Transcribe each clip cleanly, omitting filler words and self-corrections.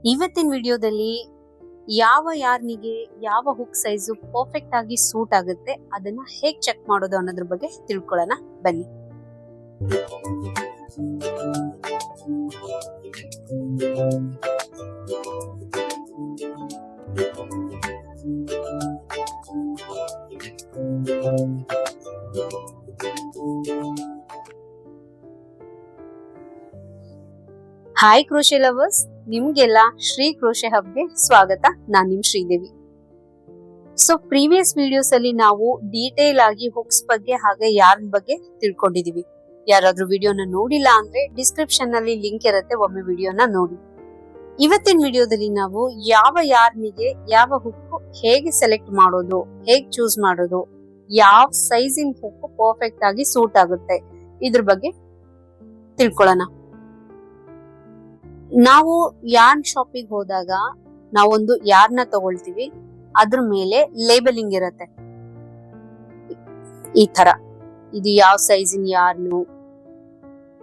ಇವತ್ತಿನ ವಿಡಿಯೋದಲ್ಲಿ ಯಾವ ಯಾರ್ನಿಗೆ ಯಾವ ಹುಕ್ ಸೈಜು ಪರ್ಫೆಕ್ಟ್ ಆಗಿ ಸೂಟ್ ಆಗುತ್ತೆ ಅದನ್ನ ಹೇಗ್ ಚೆಕ್ ಮಾಡೋದು ಅನ್ನೋದ್ರ ಬಗ್ಗೆ ತಿಳ್ಕೊಳ್ಳೋಣ ಬನ್ನಿ. ಹಾಯ್ ಕ್ರೋಶೆ ಲವರ್ಸ್, ನಿಮ್ಗೆಲ್ಲ ಶ್ರೀ ಕ್ರೋಶೆ ಹಬ್ಗೆ ಸ್ವಾಗತ. ನಾನ್ ನಿಮ್ ಶ್ರೀದೇವಿ. ಸೊ ಪ್ರೀವಿಯಸ್ ವಿಡಿಯೋಸ್ ಅಲ್ಲಿ ನಾವು ಡೀಟೇಲ್ ಆಗಿ ಹುಕ್ಸ್ ಬಗ್ಗೆ ಹಾಗೆ ಯಾರ್ನ್ ಬಗ್ಗೆ ತಿಳ್ಕೊಂಡಿದೀವಿ. ಯಾರಾದ್ರೂ ವಿಡಿಯೋನ ನೋಡಿಲ್ಲ ಅಂದ್ರೆ ಡಿಸ್ಕ್ರಿಪ್ಷನ್ ನಲ್ಲಿ ಲಿಂಕ್ ಇರುತ್ತೆ, ಒಮ್ಮೆ ವಿಡಿಯೋನ ನೋಡಿ. ಇವತ್ತಿನ ವಿಡಿಯೋದಲ್ಲಿ ನಾವು ಯಾವ ಯಾರ್ನಿಗೆ ಯಾವ ಹುಕ್ ಹೇಗೆ ಸೆಲೆಕ್ಟ್ ಮಾಡೋದು, ಹೇಗ್ ಚೂಸ್ ಮಾಡೋದು, ಯಾವ ಸೈಜಿನ ಹುಕ್ ಪರ್ಫೆಕ್ಟ್ ಆಗಿ ಸೂಟ್ ಆಗುತ್ತೆ ಇದ್ರ ಬಗ್ಗೆ ತಿಳ್ಕೊಳ್ಳೋಣ. ನಾವು ಯಾರ್ನ್ ಶಾಪಿಗೆ ಹೋದಾಗ ನಾವೊಂದು ಯಾರ್ನ ತಗೊಳ್ತೀವಿ, ಅದ್ರ ಮೇಲೆ ಲೇಬಲಿಂಗ್ ಇರತ್ತೆ ಈ ತರ. ಇದು ಯಾವ ಸೈಜಿನ ಯಾರ್ನು,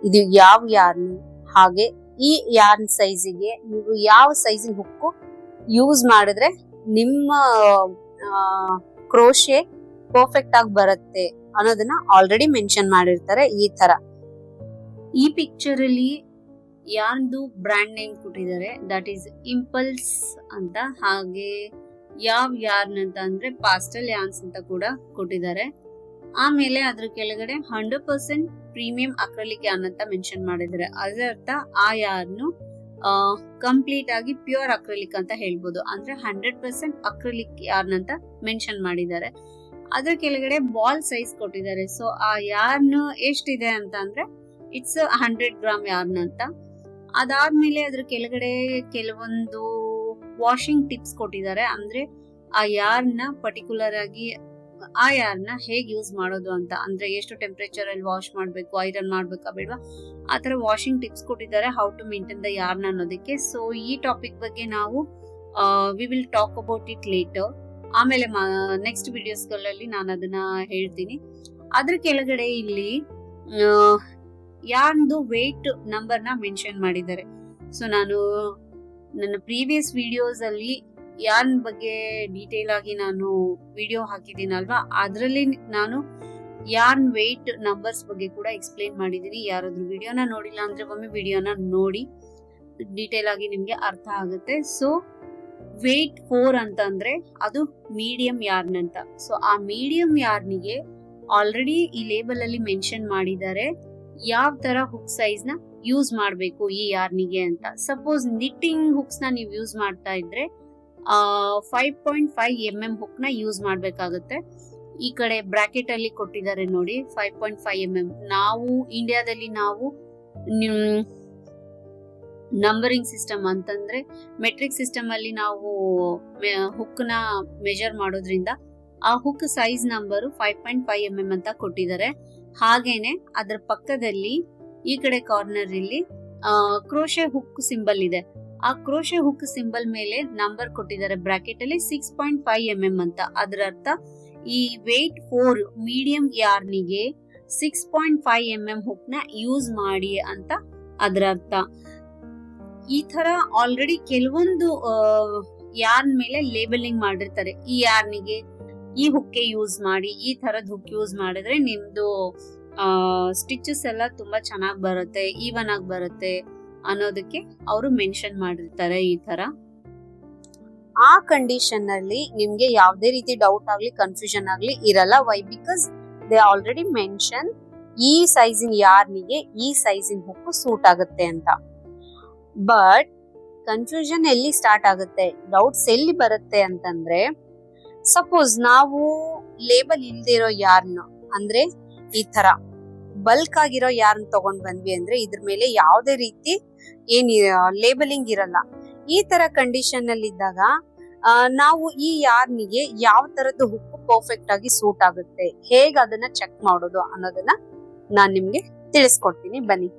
ಇದು ಯಾವ ಯಾರ್ನು, ಹಾಗೆ ಈ ಯಾರ್ನ್ ಸೈಜಿಗೆ ನೀವು ಯಾವ ಸೈಜಿನ ಹುಕ್ಕು ಯೂಸ್ ಮಾಡಿದ್ರೆ ನಿಮ್ಮ ಕ್ರೋಶೆ ಪರ್ಫೆಕ್ಟ್ ಆಗಿ ಬರುತ್ತೆ ಅನ್ನೋದನ್ನ ಆಲ್ರೆಡಿ ಮೆನ್ಷನ್ ಮಾಡಿರ್ತಾರೆ ಈ ತರ. ಈ ಪಿಕ್ಚರ್ ಅಲ್ಲಿ ಯಾರ್ದು ಬ್ರ್ಯಾಂಡ್ ನೇಮ್ ಕೊಟ್ಟಿದ್ದಾರೆ, ದಟ್ ಈಸ್ ಇಂಪಲ್ಸ್ ಅಂತ. ಹಾಗೆ ಯಾವ ಯಾರ್ನ್ ಅಂತ ಅಂದ್ರೆ ಪಾಸ್ಟಲ್ ಯಾರ್ನ್ಸ್ ಅಂತ ಕೂಡ ಕೊಟ್ಟಿದ್ದಾರೆ. ಆಮೇಲೆ ಅದ್ರ ಕೆಳಗಡೆ 100% ಪ್ರೀಮಿಯಂ ಅಕ್ರಲಿಕ್ ಯಾರ್ನ್ ಅಂತ ಮೆನ್ಷನ್ ಮಾಡಿದ್ದಾರೆ. ಅದರರ್ಥ ಆ ಯಾರ್ನು ಕಂಪ್ಲೀಟ್ ಆಗಿ ಪ್ಯೂರ್ ಅಕ್ರಲಿಕ್ ಅಂತ ಹೇಳ್ಬೋದು. ಅಂದ್ರೆ 100% ಅಕ್ರಲಿಕ್ ಯಾರ್ನ್ ಅಂತ ಮೆನ್ಷನ್ ಮಾಡಿದ್ದಾರೆ. ಅದ್ರ ಕೆಳಗಡೆ ಬಾಲ್ ಸೈಜ್ ಕೊಟ್ಟಿದ್ದಾರೆ. ಸೊ ಆ ಯಾರ್ನ್ ಎಷ್ಟಿದೆ ಅಂತ ಅಂದ್ರೆ ಇಟ್ಸ್ 100 ಗ್ರಾಮ್ ಯಾರ್ನ್ ಅಂತ. ಅದಾದ್ಮೇಲೆ ಅದ್ರ ಕೆಳಗಡೆ ಕೆಲವೊಂದು ವಾಷಿಂಗ್ ಟಿಪ್ಸ್ ಕೊಟ್ಟಿದ್ದಾರೆ. ಅಂದ್ರೆ ಆ ಯಾರ್ನ ಪರ್ಟಿಕ್ಯುಲರ್ ಆಗಿ ಆ ಯಾರ್ನ ಹೇಗ್ ಯೂಸ್ ಮಾಡೋದು ಅಂತ, ಅಂದ್ರೆ ಎಷ್ಟು ಟೆಂಪರೇಚರ್ ಅಲ್ಲಿ ವಾಶ್ ಮಾಡ್ಬೇಕು, ಐರನ್ ಮಾಡ್ಬೇಕಾ ಬೇಡವಾ, ಆತರ ವಾಷಿಂಗ್ ಟಿಪ್ಸ್ ಕೊಟ್ಟಿದ್ದಾರೆ. How to maintain the yarn ಅನ್ನೋದಕ್ಕೆ. ಸೊ ಈ ಟಾಪಿಕ್ ಬಗ್ಗೆ ನಾವು we will talk about it later. ಆಮೇಲೆ ನೆಕ್ಸ್ಟ್ ವಿಡಿಯೋಸ್ ಗಳಲ್ಲಿ ನಾನು ಅದನ್ನ ಹೇಳ್ತೀನಿ. ಅದ್ರ ಕೆಳಗಡೆ ಇಲ್ಲಿ ಯಾರ್ದು ವೇಟ್ ನಂಬರ್ ನ ಮೆನ್ಷನ್ ಮಾಡಿದ್ದಾರೆ. ಸೊ ನಾನು ನನ್ನ ಪ್ರೀವಿಯಸ್ ವಿಡಿಯೋಸ್ ಅಲ್ಲಿ ಯಾರ್ನ್ ಬಗ್ಗೆ ಡೀಟೇಲ್ ಆಗಿ ನಾನು ವಿಡಿಯೋ ಹಾಕಿದ್ದೀನಲ್ವಾ, ಅದರಲ್ಲಿ ನಾನು ಯಾರ್ನ್ ವೇಟ್ ನಂಬರ್ಸ್ ಬಗ್ಗೆ ಕೂಡ ಎಕ್ಸ್ಪ್ಲೇನ್ ಮಾಡಿದ್ದೀನಿ. ಯಾರಾದ್ರೂ ವಿಡಿಯೋನ ನೋಡಿಲ್ಲ ಅಂದ್ರೆ ಒಮ್ಮೆ ವಿಡಿಯೋನ ನೋಡಿ, ಡೀಟೇಲ್ ಆಗಿ ನಿಮ್ಗೆ ಅರ್ಥ ಆಗುತ್ತೆ. ಸೊ ವೇಟ್ 4 ಅಂತಂದ್ರೆ ಅದು ಮೀಡಿಯಂ ಯಾರ್ನ್ ಅಂತ. ಸೊ ಆ ಮೀಡಿಯಂ ಯಾರ್ನಿಗೆ ಆಲ್ರೆಡಿ ಈ ಲೇಬಲ್ ಅಲ್ಲಿ ಮೆನ್ಷನ್ ಮಾಡಿದ್ದಾರೆ ಯಾವ ತರ ಹುಕ್ ಸೈಜ್ ನ ಯೂಸ್ ಮಾಡ್ಬೇಕು ಈ ಯಾರ್ನಿಗೆ ಅಂತ. ಸಪೋಸ್ ನಿಟ್ಟಿಂಗ್ ಹುಕ್ಸ್ ನ ನೀವು ಯೂಸ್ ಮಾಡ್ತಾ ಇದ್ರೆ 5.5 mm ಹುಕ್ ನ ಯೂಸ್ ಮಾಡ್ಬೇಕಾಗುತ್ತೆ. ಈ ಕಡೆ ಬ್ರಾಕೆಟ್ ಅಲ್ಲಿ ಕೊಟ್ಟಿದ್ದಾರೆ ನೋಡಿ 5.5 mm. ನಾವು ಇಂಡಿಯಾದಲ್ಲಿ ನಾವು ನಂಬರಿಂಗ್ ಸಿಸ್ಟಮ್ ಅಂತಂದ್ರೆ ಮೆಟ್ರಿಕ್ ಸಿಸ್ಟಮ್ ಅಲ್ಲಿ ನಾವು ಹುಕ್ ನ ಮೆಜರ್ ಮಾಡೋದ್ರಿಂದ ಆ ಹುಕ್ ಸೈಜ್ ನಂಬರ್ 5.5 mm ಅಂತ ಕೊಟ್ಟಿದ್ದಾರೆ. ಹಾಗೇನೆ ಅದರ ಪಕ್ಕದಲ್ಲಿ ಈ ಕಡೆ ಕಾರ್ನರ್ ಇಲ್ಲಿ ಕ್ರೋಶೆ ಹುಕ್ ಸಿಂಬಲ್ ಇದೆ. ಆ ಕ್ರೋಶೆ ಹುಕ್ ಸಿಂಬಲ್ ಮೇಲೆ ನಂಬರ್ ಕೊಟ್ಟಿದ್ದಾರೆ ಬ್ರಾಕೆಟ್ ಅಲ್ಲಿ 6.5 mm ಅಂತ. ಅದರ ಅರ್ಥ ಈ ವೇಟ್ 4 ಮೀಡಿಯಂ ಯಾರ್ನಿಗೆ 6.5 mm ಹುಕ್ ನ ಯೂಸ್ ಮಾಡಿ ಅಂತ ಅದರ ಅರ್ಥ. ಈ ತರ ಆಲ್ರೆಡಿ ಕೆಲವೊಂದು ಯಾರ್ನ್ ಮೇಲೆ ಲೇಬಲಿಂಗ್ ಮಾಡಿರ್ತಾರೆ. ಈ ಯಾರ್ನಿಗೆ ಈ ಹುಕ್ಕೆ ಯೂಸ್ ಮಾಡಿ, ಈ ತರದ್ ಹುಕ್ ಯೂಸ್ ಮಾಡಿದ್ರೆ ನಿಮ್ದು ಸ್ಟಿಚಸ್ ಎಲ್ಲ ತುಂಬಾ ಚೆನ್ನಾಗಿ ಬರುತ್ತೆ, ಈವನ್ ಆಗಿ ಬರುತ್ತೆ ಅನ್ನೋದಕ್ಕೆ ಅವರು ಮೆನ್ಷನ್ ಮಾಡಿರ್ತಾರೆ ಈ ತರ. ಆ ಕಂಡೀಷನ್ ಅಲ್ಲಿ ನಿಮ್ಗೆ ಯಾವ್ದೇ ರೀತಿ ಡೌಟ್ ಆಗ್ಲಿ ಕನ್ಫ್ಯೂಷನ್ ಆಗ್ಲಿ ಇರಲ್ಲ. Why? Because they already mention ಈ ಸೈಜಿನ ಯಾರ್ನಿಗೆ ಈ ಸೈಜಿನ ಹುಕ್ಕು ಸೂಟ್ ಆಗುತ್ತೆ ಅಂತ. ಬಟ್ ಕನ್ಫ್ಯೂಷನ್ ಎಲ್ಲಿ ಸ್ಟಾರ್ಟ್ ಆಗುತ್ತೆ, ಡೌಟ್ಸ್ ಎಲ್ಲಿ ಬರುತ್ತೆ ಅಂತಂದ್ರೆ, ಸಪೋಸ್ ನಾವು ಲೇಬಲ್ ಇಲ್ದಿರೋ ಯಾರ್ನ್ ಅಂದ್ರೆ ಈ ತರ ಬಲ್ಕ್ ಆಗಿರೋ ಯಾರ್ನ್ ತಗೊಂಡ್ ಬಂದ್ವಿ ಅಂದ್ರೆ ಇದ್ರ ಮೇಲೆ ಯಾವ್ದೇ ರೀತಿ ಏನ್ ಲೇಬಲಿಂಗ್ ಇರಲ್ಲ. ಈ ತರ ಕಂಡೀಷನ್ ಅಲ್ಲಿ ಇದ್ದಾಗ ನಾವು ಈ ಯಾರ್ನಿಗೆ ಯಾವ ತರದ್ದು ಹುಕ್ಕು ಪರ್ಫೆಕ್ಟ್ ಆಗಿ ಸೂಟ್ ಆಗುತ್ತೆ, ಹೇಗ್ ಅದನ್ನ ಚೆಕ್ ಮಾಡೋದು ಅನ್ನೋದನ್ನ ನಾನ್ ನಿಮ್ಗೆ ತಿಳಿಸ್ಕೊಡ್ತೀನಿ ಬನ್ನಿ.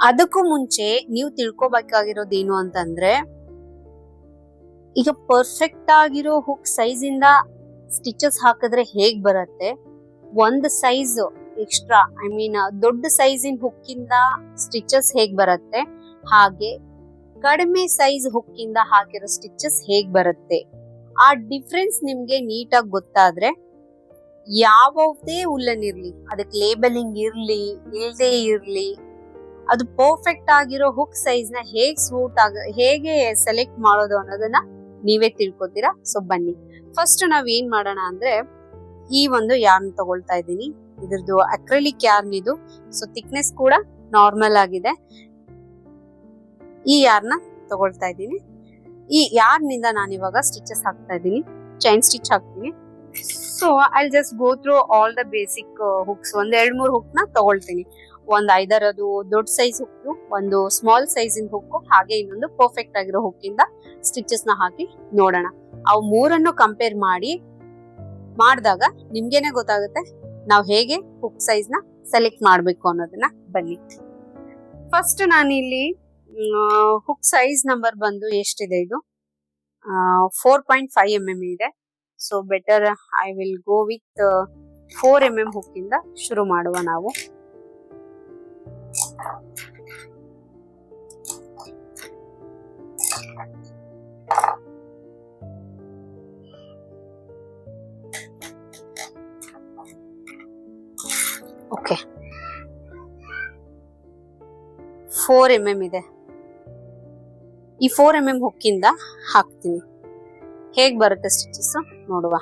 ಅದಕ್ಕೂ ಮುಂಚೆ ನೀವು ತಿಳ್ಕೊಬೇಕಾಗಿರೋದೇನು ಅಂತಂದ್ರೆ, ಈಗ ಪರ್ಫೆಕ್ಟ್ ಆಗಿರೋ ಹುಕ್ ಸೈಜ್ ಇಂದ ಸ್ಟಿಚಸ್ ಹಾಕಿದ್ರೆ ಹೇಗ್ ಬರುತ್ತೆ, ಒಂದ್ ಸೈಜ್ ಎಕ್ಸ್ಟ್ರಾ ದೊಡ್ಡ ಸೈಜಿನ ಹುಕ್ಕಿಂದ ಸ್ಟಿಚಸ್ ಹೇಗ್ ಬರುತ್ತೆ, ಹಾಗೆ ಕಡಿಮೆ ಸೈಜ್ ಹುಕ್ಕಿಂದ ಹಾಕಿರೋ ಸ್ಟಿಚಸ್ ಹೇಗ್ ಬರುತ್ತೆ, ಆ ಡಿಫ್ರೆನ್ಸ್ ನಿಮ್ಗೆ ನೀಟಾಗಿ ಗೊತ್ತಾದ್ರೆ ಯಾವುದೇ ಉಲ್ಲನ್ ಇರ್ಲಿ, ಅದಕ್ಕೆ ಲೇಬಲಿಂಗ್ ಇರ್ಲಿ ಇಲ್ದೇ ಇರ್ಲಿ, ಅದು ಪರ್ಫೆಕ್ಟ್ ಆಗಿರೋ ಹುಕ್ ಸೈಜ್ ನ ಹೇಗೆ ಸೆಲೆಕ್ಟ್ ಮಾಡೋದು ಅನ್ನೋದನ್ನ ನೀವೇ ತಿಳ್ಕೊತೀರಾ. ಸೊ ಬನ್ನಿ, ಫಸ್ಟ್ ನಾವ್ ಏನ್ ಮಾಡೋಣ ಅಂದ್ರೆ, ಈ ಒಂದು ಯಾರ್ನ್ ತಗೊಳ್ತಾ ಇದ್ದೀನಿ. ಇದ್ರದ್ದು ಅಕ್ರಿಲಿಕ್ ಯಾರ್ನ್ ಇದು. ಸೊ ಥಿಕ್ನೆಸ್ ಕೂಡ ನಾರ್ಮಲ್ ಆಗಿದೆ. ಈ ಯಾರ್ನ ತಗೊಳ್ತಾ ಇದ್ದೀನಿ. ಈ ಯಾರ್ನಿಂದ ನಾನು ಇವಾಗ ಸ್ಟಿಚಸ್ ಹಾಕ್ತಾ ಇದ್ದೀನಿ, ಚೈನ್ ಸ್ಟಿಚ್ ಹಾಕ್ತೀನಿ. So I just go through all the basic hooks. ಒಂದ್ 2-3 ಹುಕ್ ನ ತಗೊಳ್ತೀನಿ. ಒಂದ್ 5 ದೊಡ್ಡ ಸೈಜ್ ಹುಕ್, ಒಂದು ಸ್ಮಾಲ್ ಸೈಜ್ ಇನ್ ಹುಕ್, ಹಾಗೆ ಇನ್ನೊಂದು ಪರ್ಫೆಕ್ಟ್ ಆಗಿರೋ ಹುಕ್ ಇಂದ ಸ್ಟಿಚಸ್ ನ ಹಾಕಿ ನೋಡೋಣ. ಅವು ಮೂರನ್ನು ಕಂಪೇರ್ ಮಾಡಿದಾಗ ನಿಮ್ಗೇನೆ ಗೊತ್ತಾಗುತ್ತೆ ನಾವ್ ಹೇಗೆ ಹುಕ್ ಸೈಜ್ ನ ಸೆಲೆಕ್ಟ್ ಮಾಡ್ಬೇಕು ಅನ್ನೋದನ್ನ. ಬನ್ನಿ, ಫಸ್ಟ್ ನಾನು ಇಲ್ಲಿ ಹುಕ್ ಸೈಜ್ ನಂಬರ್ ಬಂದು ಎಷ್ಟಿದೆ, ಇದು 4.5 mm ಇದೆ. So better I will go with 4 mm hook ಇಂದ ಶುರು ಮಾಡುವ ನಾವು. ಓಕೆ, 4 mm ಇದೆ. ಈ 4 mm ಹುಕ್ಕಿಂದ ಹಾಕ್ತೀನಿ. ಹೇಗ್ ಬರುತ್ತೆ ಸ್ಟಿಚಸ್ ನೋಡುವ.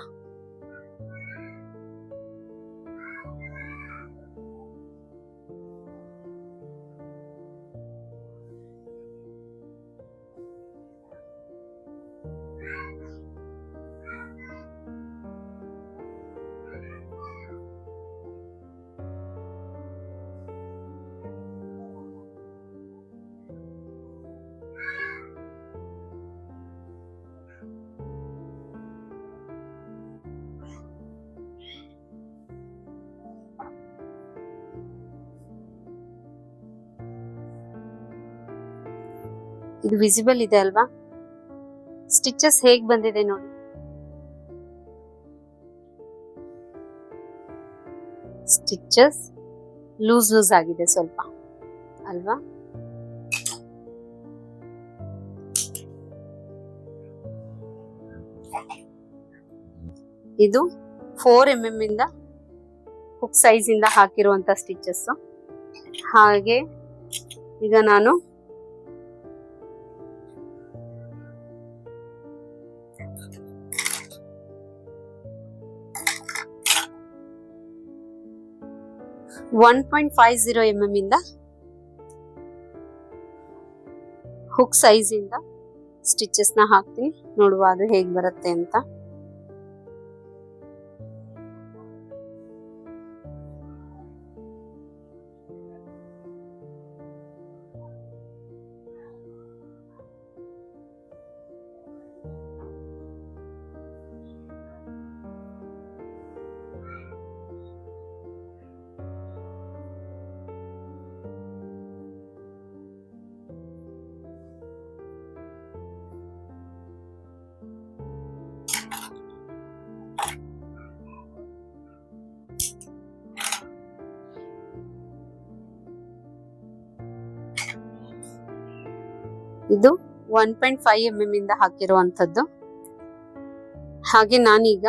ಇದು ವಿಸಿಬಲ್ ಇದೆ ಅಲ್ವಾ? ಸ್ಟಿಚಸ್ ಹೇಗ್ ಬಂದಿದೆ ನೋಡಿ. ಸ್ಟಿಚಸ್ ಲೂಸ್ ಆಗಿದೆ ಸ್ವಲ್ಪ ಅಲ್ವಾ? ಇದು 4 mm ಇಂದ ಹುಕ್ ಸೈಜ್ ಇಂದ ಹಾಕಿರುವಂತ ಸ್ಟಿಚಸ್. ಹಾಗೆ ಈಗ ನಾನು .50 mm ಇಂದ ಹುಕ್ ಸೈಜ್ ಇಂದ ಸ್ಟಿಚಸ್ ನ ಹಾಕ್ತೀನಿ. ನೋಡುವ ಅದು ಹೇಗ್ ಬರುತ್ತೆ ಅಂತ. ಇದು 1.5 mm ಇಂದ ಹಾಕಿರುವಂತದ್ದು. ಹಾಗೆ ನಾನೀಗ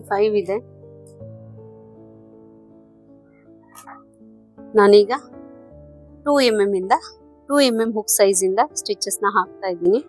.5 ಇದೆ. ನಾನೀಗ 2 mm ಇಂದ 2 mm ಹುಕ್ ಸೈಜ್ ಇಂದ ಸ್ಟಿಚಸ್ ನ ಹಾಕ್ತಾ ಇದ್ದೀನಿ.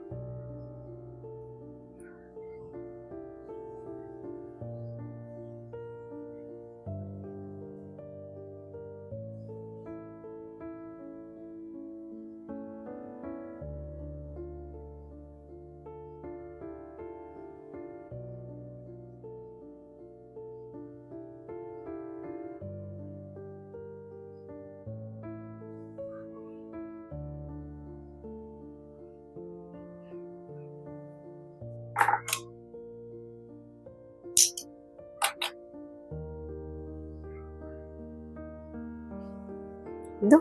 ಇದು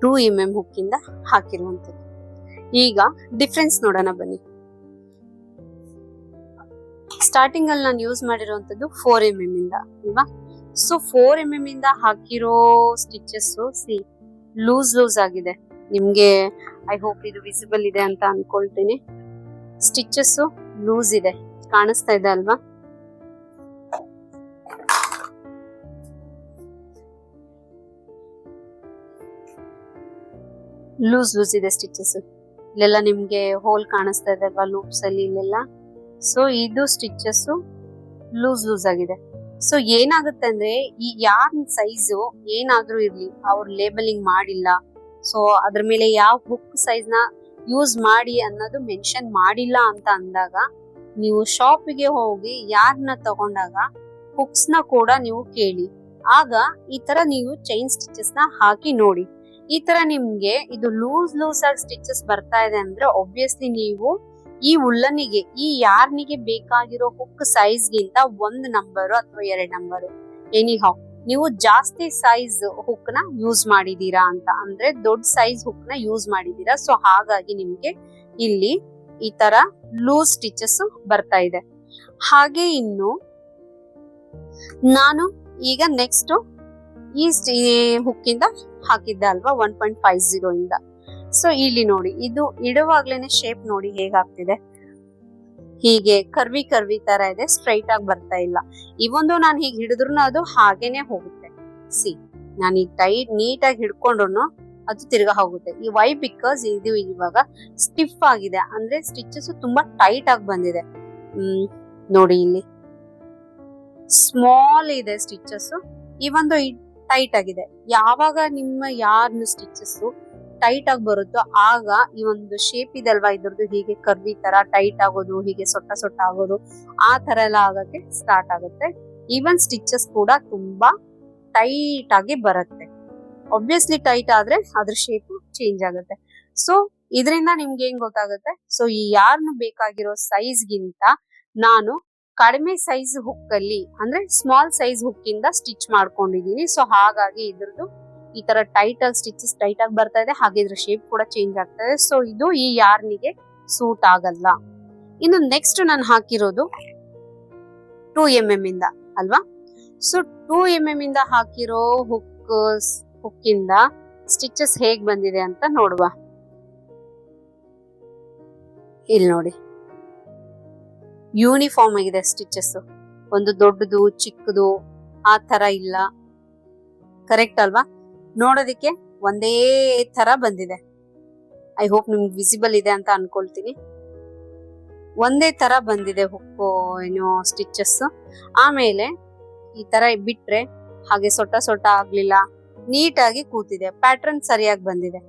2mm ಹುಕ್ಕಿಂದ ಹಾಕಿರುವಂಥದ್ದು. ಈಗ ಡಿಫ್ರೆನ್ಸ್ ನೋಡೋಣ ಬನ್ನಿ. ಸ್ಟಾರ್ಟಿಂಗ್ ಅಲ್ಲಿ ನಾನು ಯೂಸ್ ಮಾಡಿರುವಂತದ್ದು 4mm ಇಂದ ಅಲ್ವಾ. ಸೊ 4mm ಇಂದ ಹಾಕಿರೋ ಸ್ಟಿಚಸ್ ಸಿ ಲೂಸ್ ಆಗಿದೆ. ನಿಮ್ಗೆ ಐ ಹೋಪ್ ಇದು ವಿಸಿಬಲ್ ಇದೆ ಅಂತ ಅನ್ಕೊಳ್ತೀನಿ. ಸ್ಟಿಚಸ್ ಲೂಸ್ ಇದೆ, ಕಾಣಿಸ್ತಾ ಇದೆ ಅಲ್ವಾ. ಲೂಸ್ ಇದೆ ಸ್ಟಿಚಸ್. ಇಲ್ಲೆಲ್ಲ ನಿಮ್ಗೆ ಹೋಲ್ ಕಾಣಿಸ್ತಾ ಇದೆ ಅಲ್ವಾ ಲೂಪ್ಸ್ ಅಲ್ಲಿ ಇಲ್ಲೆಲ್ಲ. ಸೊ ಇದು ಸ್ಟಿಚಸ್ ಲೂಸ್ ಆಗಿದೆ. ಸೊ ಏನಾಗುತ್ತೆ ಅಂದ್ರೆ ಈ ಯಾರ್ನ್ ಸೈಜು ಏನಾದ್ರೂ ಇರ್ಲಿ ಅವ್ರು ಲೇಬಲಿಂಗ್ ಮಾಡಿಲ್ಲ, ಸೊ ಅದ್ರ ಮೇಲೆ ಯಾವ ಹುಕ್ ಸೈಜ್ ನ ಯೂಸ್ ಮಾಡಿ ಅನ್ನೋದು ಮೆನ್ಷನ್ ಮಾಡಿಲ್ಲ ಅಂತ ಅಂದಾಗ ನೀವು ಶಾಪಿಗೆ ಹೋಗಿ ಯಾರ್ನ ತಗೊಂಡಾಗ ಹುಕ್ಸ್ ನ ಕೂಡ ನೀವು ಕೇಳಿ. ಆಗ ಈ ತರ ನೀವು ಚೈನ್ ಸ್ಟಿಚಸ್ ನ ಹಾಕಿ ನೋಡಿ. ಈ ತರ ನಿಮ್ಗೆ ಇದು ಲೂಸ್ ಆಗಿ ಸ್ಟಿಚಸ್ ಬರ್ತಾ ಇದೆ ಅಂದ್ರೆ ಆಬ್ವಿಯಸ್ಲಿ ನೀವು ಈ ಉಲ್ಲನಿಗೆ ಈ ಯಾರ್ನಿಗೆ ಬೇಕಾಗಿರೋ ಹುಕ್ ಸೈಜ್ ಗಿಂತ 1 ನಂಬರ್ ಅಥವಾ 2 ನಂಬರ್ ಎನಿಹೌ ನೀವು ಜಾಸ್ತಿ ಸೈಜ್ ಹುಕ್ ನ ಯೂಸ್ ಮಾಡಿದೀರಾ ಅಂತ ಅಂದ್ರೆ ದೊಡ್ಡ ಸೈಜ್ ಹುಕ್ ನ ಯೂಸ್ ಮಾಡಿದೀರಾ. ಸೊ ಹಾಗಾಗಿ ನಿಮ್ಗೆ ಇಲ್ಲಿ ಈ ತರ ಲೂಸ್ ಸ್ಟಿಚಸ್ ಬರ್ತಾ ಇದೆ. ಹಾಗೆ ಇನ್ನು ನಾನು ಈಗ ನೆಕ್ಸ್ಟ್ ಈ ಹುಕ್ ಇಂದ ಹಾಕಿದ್ದೆ ಅಲ್ವಾ 1.50 ಇಂದ. ಸೊ ಇಲ್ಲಿ ನೋಡಿ, ಇದು ಇಡುವಾಗ್ಲೇನೆ ಶೇಪ್ ನೋಡಿ ಹೇಗಾಗ್ತಿದೆ, ಹೀಗೆ ಕರ್ವಿ ತರ ಇದೆ, ಸ್ಟ್ರೈಟ್ ಆಗಿ ಬರ್ತಾ ಇಲ್ಲ. ಇವೊಂದು ನಾನು ಹೀಗೆ ಹಿಡಿದ್ರು ಅದು ಹಾಗೇನೆ ಹೋಗುತ್ತೆ. ಸಿ ನಾನು ಈಗ ಟೈಟ್ ನೀಟಾಗಿ ಹಿಡ್ಕೊಂಡ್ರು ಅದು ತಿರ್ಗಾ ಹೋಗುತ್ತೆ. ಈ ವೈ ಬಿಕಾಸ್ ಇದು ಇವಾಗ ಸ್ಟಿಫ್ ಆಗಿದೆ, ಅಂದ್ರೆ ಸ್ಟಿಚಸ್ ತುಂಬಾ ಟೈಟ್ ಆಗಿ ಬಂದಿದೆ. ನೋಡಿ ಇಲ್ಲಿ ಸ್ಮಾಲ್ ಇದೆ ಸ್ಟಿಚಸ್, ಈ ಒಂದು ಟೈಟ್ ಆಗಿದೆ. ಯಾವಾಗ ನಿಮ್ಮ ಯಾರ್ನ ಸ್ಟಿಚಸ್ ಟೈಟ್ ಆಗಿ ಬರುತ್ತೋ ಆಗ ಈ ಒಂದು ಶೇಪ್ ಇದಲ್ವಾ ಇದ್ರದ್ದು ಹೀಗೆ ಕರ್ವಿ ತರ ಟೈಟ್ ಆಗೋದು, ಹೀಗೆ ಸೊಟ್ಟ ಆಗೋದು, ಆ ತರ ಎಲ್ಲ ಆಗಕ್ಕೆ ಸ್ಟಾರ್ಟ್ ಆಗುತ್ತೆ. ಈವನ್ ಸ್ಟಿಚಸ್ ಕೂಡ ತುಂಬಾ ಟೈಟ್ ಆಗಿ ಬರುತ್ತೆ. ಆಬ್ವಿಯಸ್ಲಿ ಟೈಟ್ ಆದ್ರೆ ಅದ್ರ ಶೇಪ್ ಚೇಂಜ್ ಆಗುತ್ತೆ. ಸೊ ಇದರಿಂದ ನಿಮ್ಗೆ ಏನ್ ಗೊತ್ತಾಗುತ್ತೆ, ಸೊ ಈ ಯಾರ್ನು ಬೇಕಾಗಿರೋ ಸೈಜ್ ಗಿಂತ ನಾನು ಕಡಿಮೆ ಸೈಜ್ ಹುಕ್ ಅಲ್ಲಿ ಅಂದ್ರೆ ಸ್ಮಾಲ್ ಸೈಜ್ ಹುಕ್ ಇಂದ ಸ್ಟಿಚ್ ಮಾಡ್ಕೊಂಡಿದೀನಿ. ಸೊ ಹಾಗಾಗಿ ಇದ್ರದ್ದು ಈ ತರ ಟೈಟ್ ಆಗಿ ಸ್ಟಿಚಸ್ ಟೈಟ್ ಆಗಿ ಬರ್ತಾ ಇದೆ, ಹಾಗೆ ಇದ್ರ ಶೇಪ್ ಕೂಡ ಚೇಂಜ್ ಆಗ್ತಾ ಇದೆ. ಸೊ ಇದು ಈ ಯಾರ್ನಿಗೆ ಸೂಟ್ ಆಗಲ್ಲ. ಇನ್ನು ನೆಕ್ಸ್ಟ್ ನಾನು ಹಾಕಿರೋದು 2mm ಇಂದ ಅಲ್ವಾ. ಸೊ 2mm ಇಂದ ಹಾಕಿರೋ ಹುಕ್ ಇಂದ ಸ್ಟಿಚಸ್ ಹೇಗ್ ಬಂದಿದೆ ಅಂತ ನೋಡುವ. ಇಲ್ಲಿ ನೋಡಿ, ಯೂನಿಫಾರ್ಮ್ ಆಗಿದೆ ಸ್ಟಿಚಸ್, ಒಂದು ದೊಡ್ಡದು ಚಿಕ್ಕದು ಆ ತರ ಇಲ್ಲ. ಕರೆಕ್ಟ್ ಅಲ್ವಾ? ನೋಡೋದಿಕ್ಕೆ ಒಂದೇ ತರ ಬಂದಿದೆ. ಐ ಹೋಪ್ ನಿಮ್ಗೆ ವಿಸಿಬಲ್ ಇದೆ ಅಂತ ಅನ್ಕೊಳ್ತೀನಿ. ಒಂದೇ ತರ ಬಂದಿದೆ ಹುಕ್ಕು ಏನೋ ಸ್ಟಿಚಸ್. ಆಮೇಲೆ ಈ ತರ ಬಿಟ್ರೆ ಹಾಗೆ ಸೊಟ್ಟ ಆಗ್ಲಿಲ್ಲ, ನೀಟಾಗಿ ಕೂತಿದೆ, ಪ್ಯಾಟರ್ನ್ ಸರಿಯಾಗಿ ಬಂದಿದೆ.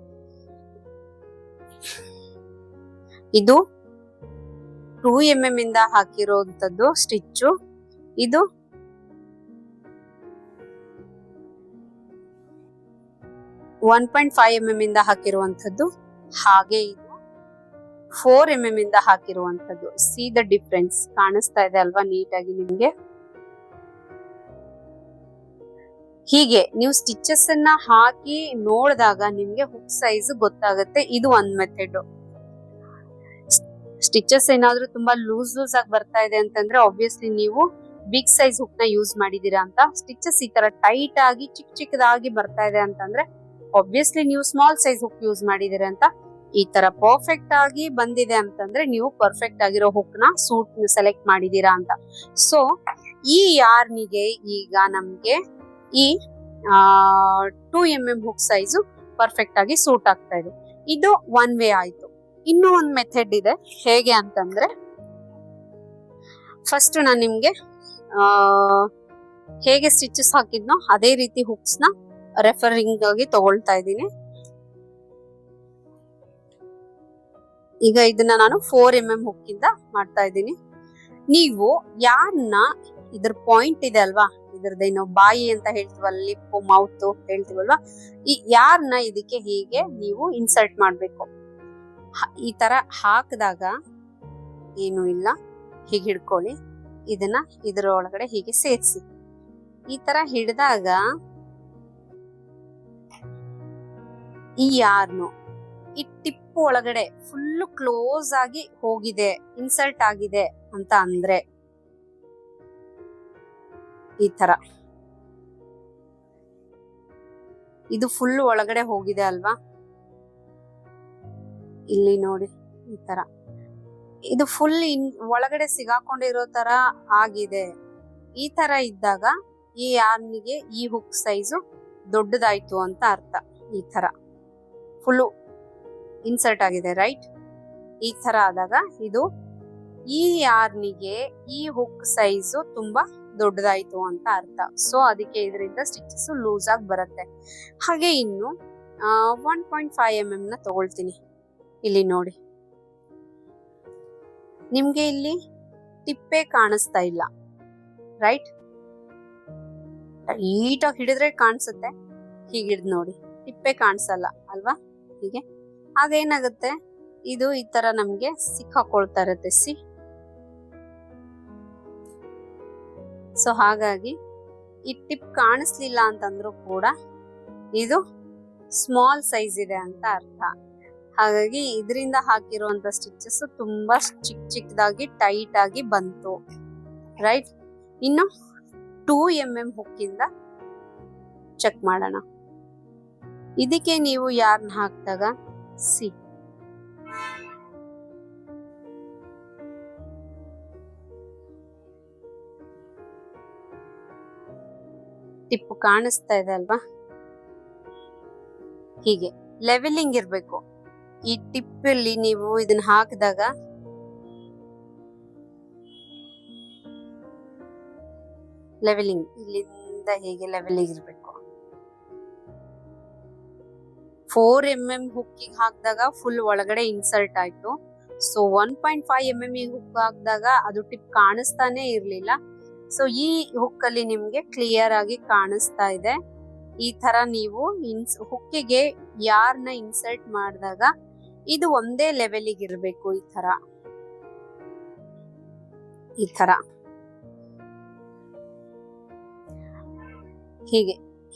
ಇದು 2mm ಇಂದ ಹಾಕಿರೋಂಥದ್ದು ಸ್ಟಿಚ್ಚು. ಇದು 1.5mm ಇಂದ ಹಾಕಿರುವಂತದ್ದು, ಹಾಗೆ ಇದು 4mm ಇಂದ ಹಾಕಿರುವಂತದ್ದು. ಸಿ ದ ಡಿಫ್ರೆನ್ಸ್ ಕಾಣಿಸ್ತಾ ಇದೆ ಅಲ್ವಾ ನೀಟಾಗಿ ನಿಮ್ಗೆ. ಹೀಗೆ ನೀವು ಸ್ಟಿಚಸ್ ಅನ್ನ ಹಾಕಿ ನೋಡಿದಾಗ ನಿಮ್ಗೆ ಹುಕ್ ಸೈಜ್ ಗೊತ್ತಾಗುತ್ತೆ. ಇದು ಒಂದ್ ಮೆಥಡ್. ಸ್ಟಿಚಸ್ ಏನಾದ್ರೂ ತುಂಬಾ ಲೂಸ್ ಆಗಿ ಬರ್ತಾ ಇದೆ ಅಂತಂದ್ರೆ ಆಬ್ವಿಯಸ್ಲಿ ನೀವು ಬಿಗ್ ಸೈಜ್ ಹುಕ್ ನ ಯೂಸ್ ಮಾಡಿದೀರಾ ಅಂತ. ಸ್ಟಿಚಸ್ ಈ ತರ ಟೈಟ್ ಆಗಿ ಚಿಕ್ಕದಾಗಿ ಬರ್ತಾ ಇದೆ ಅಂತಂದ್ರೆ ಆಬ್ವಿಯಸ್ಲಿ ನೀವು ಸ್ಮಾಲ್ ಸೈಜ್ ಹುಕ್ ಯೂಸ್ ಮಾಡಿದೀರಾ ಅಂತ. ಈ ತರ ಪರ್ಫೆಕ್ಟ್ ಆಗಿ ಬಂದಿದೆ ಅಂತಂದ್ರೆ ನೀವು ಪರ್ಫೆಕ್ಟ್ ಆಗಿರೋ ಹುಕ್ ನ ಸೂಟ್ ಸೆಲೆಕ್ಟ್ ಮಾಡಿದೀರಾ ಅಂತ. ಸೊ ಈ ಯಾರ್ನಿಗೆ ಈಗ ನಮ್ಗೆ ಈ 2mm ಹುಕ್ ಸೈಜು ಪರ್ಫೆಕ್ಟ್ ಆಗಿ ಸೂಟ್ ಆಗ್ತಾ ಇದೆ. ಇದು ಒನ್ ವೇ ಆಯ್ತು. ಇನ್ನೂ ಒಂದು ಮೆಥಡ್ ಇದೆ. ಹೇಗೆ ಅಂತಂದ್ರೆ ಫಸ್ಟ್ ನಾನು ನಿಮ್ಗೆ ಹೇಗೆ ಸ್ಟಿಚಸ್ ಹಾಕಿದ್ನೋ ಅದೇ ರೀತಿ ಹುಕ್ಸ್ ನ ರೆಫರಿಂಗ್ ಆಗಿ ತಗೊಳ್ತಾ ಇದ್ದೀನಿ. ಈಗ ಇದನ್ನ ನಾನು 4mm ಹುಕ್ ಇಂದ ಮಾಡ್ತಾ ಇದ್ದೀನಿ. ನೀವು ಯಾರನ್ನ ಇದ್ರ ಪಾಯಿಂಟ್ ಇದೆ ಅಲ್ವಾ, ಇದ್ರದ್ದೇನೋ ಬಾಯಿ ಅಂತ ಹೇಳ್ತೀವಲ್ಲ, ಲಿಪ್ ಮೌತ್ ಹೇಳ್ತೀವಲ್ವಾ, ಈ ಯಾರನ್ನ ಇದಕ್ಕೆ ಹೀಗೆ ನೀವು ಇನ್ಸರ್ಟ್ ಮಾಡ್ಬೇಕು. ಈ ತರ ಹಾಕಿದಾಗ ಏನು ಇಲ್ಲ, ಹೀಗೆ ಹಿಡ್ಕೊಳ್ಳಿ, ಇದನ್ನ ಇದ್ರ ಒಳಗಡೆ ಹೀಗೆ ಸೇರಿಸಿ. ಈ ತರ ಹಿಡಿದಾಗ ಈ ಯಾರ್ನು ಈ ಟಿಪ್ ಒಳಗಡೆ ಫುಲ್ ಕ್ಲೋಸ್ ಆಗಿ ಹೋಗಿದೆ, ಇನ್ಸರ್ಟ್ ಆಗಿದೆ ಅಂತ ಅಂದ್ರೆ ಈ ತರ ಇದು ಫುಲ್ ಒಳಗಡೆ ಹೋಗಿದೆ ಅಲ್ವಾ, ಇಲ್ಲಿ ನೋಡಿ ಈ ತರ ಇದು ಫುಲ್ ಒಳಗಡೆ ಸಿಗಾಕೊಂಡಿರೋ ತರ ಆಗಿದೆ. ಈ ತರ ಇದ್ದಾಗ ಈ ಯಾರ್ನಿಗೆ ಈ ಹುಕ್ ಸೈಜು ದೊಡ್ಡದಾಯ್ತು ಅಂತ ಅರ್ಥ. ಈ ತರ ಫುಲ್ ಇನ್ಸರ್ಟ್ ಆಗಿದೆ, ರೈಟ್? ಈ ತರ ಆದಾಗ ಇದು ಈ ಯಾರ್ನಿಗೆ ಈ ಹುಕ್ ಸೈಜು ತುಂಬಾ ದೊಡ್ಡದಾಯ್ತು ಅಂತ ಅರ್ಥ. ಸೊ ಅದಕ್ಕೆ ಇದರಿಂದ ಸ್ಟಿಚಸ್ ಲೂಸ್ ಆಗಿ ಬರುತ್ತೆ. ಹಾಗೆ ಇನ್ನು 1.5 mm ನ ತಗೊಳ್ತೀನಿ. ಇಲ್ಲಿ ನೋಡಿ, ನಿಮ್ಗೆ ಇಲ್ಲಿ ಟಿಪ್ಪೆ ಕಾಣಿಸ್ತಾ ಇಲ್ಲ, ರೈಟ್? ನೀಟಾಗಿ ಹಿಡಿದ್ರೆ ಕಾಣಿಸುತ್ತೆ, ಹೀಗೆ ಹಿಡಿದು ನೋಡಿ ಟಿಪ್ಪೆ ಕಾಣಿಸಲ್ಲ ಅಲ್ವಾ? ಹೀಗೆ ಅದೇನಾಗುತ್ತೆ, ಇದು ಈ ತರ ನಮ್ಗೆ ಸಿಕ್ಕಾಕೊಳ್ತಾ ಇರುತ್ತೆ. ಸೊ ಹಾಗಾಗಿ ಈ ಟಿಪ್ ಕಾಣಿಸ್ಲಿಲ್ಲ ಅಂತಂದ್ರೂ ಕೂಡ ಇದು ಸ್ಮಾಲ್ ಸೈಜ್ ಇದೆ ಅಂತ ಅರ್ಥ. ಹಾಗಾಗಿ ಇದರಿಂದ ಹಾಕಿರುವಂತ ಸ್ಟಿಚಸ್ ತುಂಬಾ ಚಿಕ್ಕದಾಗಿ ಟೈಟ್ ಆಗಿ ಬಂತು, ರೈಟ್? ಇನ್ನು 2 mm ಹುಕ್ಕಿಂದ ಚೆಕ್ ಮಾಡೋಣ. ಇದಕ್ಕೆ ನೀವು ಯಾರ್ನ ಹಾಕಿದಾಗ ಟಿಪ್ ಕಾಣಿಸ್ತಾ ಇದೆ ಅಲ್ವಾ? ಹೀಗೆ ಲೆವೆಲಿಂಗ್ ಇರ್ಬೇಕು. ಈ ಟಿಪ್ ಅಲ್ಲಿ ನೀವು ಇದನ್ನ ಹಾಕಿದಾಗ ಲೆವೆಲಿಂಗ್ ಇಲ್ಲಿಂದ ಹೇಗೆ ಲೆವೆಲಿಂಗ್ ಇರ್ಬೇಕು. 4 mm ಹುಕ್ಕಿಗೆ ಹಾಕಿದಾಗ ಫುಲ್ ಒಳಗಡೆ ಇನ್ಸರ್ಟ್ ಆಯ್ತು. ಸೊ 1.5 mm ಹುಕ್ ಹಾಕಿದಾಗ ಅದು ಟಿಪ್ ಕಾಣಿಸ್ತಾನೆ ಇರ್ಲಿಲ್ಲ. ಸೊ ಈ ಹುಕ್ ಅಲ್ಲಿ ನಿಮ್ಗೆ ಕ್ಲಿಯರ್ ಆಗಿ ಕಾಣಿಸ್ತಾ ಇದೆ. ಈ ತರ ನೀವು ಹುಕ್ಕಿಗೆ ಯಾರ್ನ ಇನ್ಸರ್ಟ್ ಮಾಡಿದಾಗ ಇದು ಒಂದೇ ಲೆವೆಲಿಗೆ ಇರ್ಬೇಕು. ಈ ತರ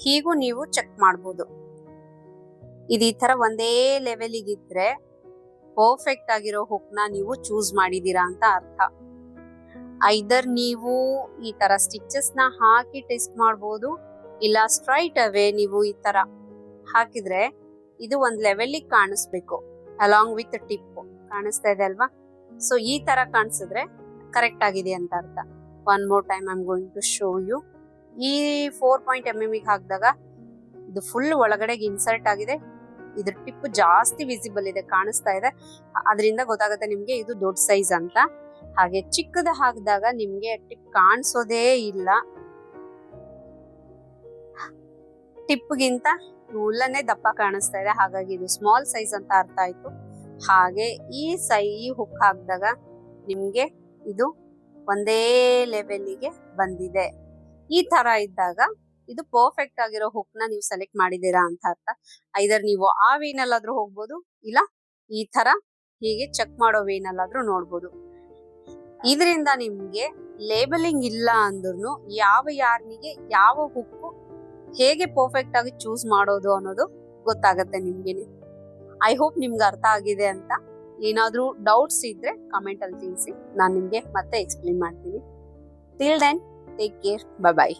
ಹೀಗೂ ನೀವು ಚೆಕ್ ಮಾಡ್ಬೋದು. ಇದು ಈ ತರ ಒಂದೇ ಲೆವೆಲಿಗೆ ಇದ್ರೆ ಪರ್ಫೆಕ್ಟ್ ಆಗಿರೋ ಹುಕ್ ನ ನೀವು ಚೂಸ್ ಮಾಡಿದೀರಾ ಅಂತ ಅರ್ಥ. ಐದರ್ ನೀವು ಈ ತರ ಸ್ಟಿಚಸ್ ನ ಹಾಕಿ ಟೆಸ್ಟ್ ಮಾಡ್ಬೋದು, ಇಲ್ಲ ಸ್ಟ್ರೈಟ್ ಅವೇ ನೀವು ಈ ತರ ಹಾಕಿದ್ರೆ ಇದು ಒಂದ್ ಲೆವೆಲಿಗೆ ಕಾಣಿಸ್ಬೇಕು ಅಲಾಂಗ್ ವಿತ್ ಟಿಪ್. ಕಾಣಿಸ್ತಾ ಇದೆ ಅಲ್ವಾ? ಸೊ ಈ ತರ ಕಾಣಿಸಿದ್ರೆ ಕರೆಕ್ಟ್ ಆಗಿದೆ ಅಂತ ಅರ್ಥ. One more time I am going to show you. ಈ 4 mm ಹಾಕಿದಾಗ ಇದು ಫುಲ್ ಒಳಗಡೆಗೆ ಇನ್ಸರ್ಟ್ ಆಗಿದೆ. ಇದ್ರ ಟಿಪ್ ಜಾಸ್ತಿ ವಿಸಿಬಲ್ ಇದೆ, ಕಾಣಿಸ್ತಾ ಇದೆ. ಅದರಿಂದ ಗೊತ್ತಾಗುತ್ತೆ ನಿಮ್ಗೆ ಇದು ದೊಡ್ಡ ಸೈಜ್ ಅಂತ. ಹಾಗೆ ಚಿಕ್ಕದ ಹಾಕಿದಾಗ ನಿಮ್ಗೆ ಟಿಪ್ ಕಾಣಿಸೋದೇ ಇಲ್ಲ. ಟಿಪ್ಗಿಂತ ಉಲ್ಲನ್ನೇ ದಪ್ಪ ಕಾಣಿಸ್ತಾ ಇದೆ, ಹಾಗಾಗಿ ಇದು ಸ್ಮಾಲ್ ಸೈಜ್ ಅಂತ ಅರ್ಥ ಆಯ್ತು. ಹಾಗೆ ಈ ಹುಕ್ ಹಾಕಿದಾಗ ನಿಮ್ಗೆ ಇದು ಒಂದೇ ಲೆವೆಲಿಗೆ ಬಂದಿದೆ. ಈ ತರ ಇದ್ದಾಗ ಇದು ಪರ್ಫೆಕ್ಟ್ ಆಗಿರೋ ಹುಕ್ ನ ನೀವು ಸೆಲೆಕ್ಟ್ ಮಾಡಿದೀರಾ ಅಂತ ಅರ್ಥ. ಐದರ್ ನೀವು ಆ ವೇನಲ್ಲಾದ್ರೂ ಹೋಗ್ಬೋದು, ಇಲ್ಲ ಈ ತರ ಹೀಗೆ ಚೆಕ್ ಮಾಡೋ ವೇನಲ್ಲಾದ್ರೂ ನೋಡ್ಬೋದು. ಇದರಿಂದ ನಿಮ್ಗೆ ಲೇಬಲಿಂಗ್ ಇಲ್ಲ ಅಂದ್ರೂ ಯಾವ ಯಾರ್ನಿಗೆ ಯಾವ ಹುಕ್ಕು ಹೇಗೆ ಪರ್ಫೆಕ್ಟ್ ಆಗಿ ಚೂಸ್ ಮಾಡೋದು ಅನ್ನೋದು ಗೊತ್ತಾಗತ್ತೆ ನಿಮ್ಗೆ. ಐ ಹೋಪ್ ನಿಮ್ಗೆ ಅರ್ಥ ಆಗಿದೆ ಅಂತ. ಏನಾದ್ರೂ ಡೌಟ್ಸ್ ಇದ್ರೆ ಕಮೆಂಟ್ ಅಲ್ಲಿ ತಿಳಿಸಿ, ನಾನು ನಿಮ್ಗೆ ಮತ್ತೆ ಎಕ್ಸ್ಪ್ಲೇನ್ ಮಾಡ್ತೀನಿ. Till then take care, bye by.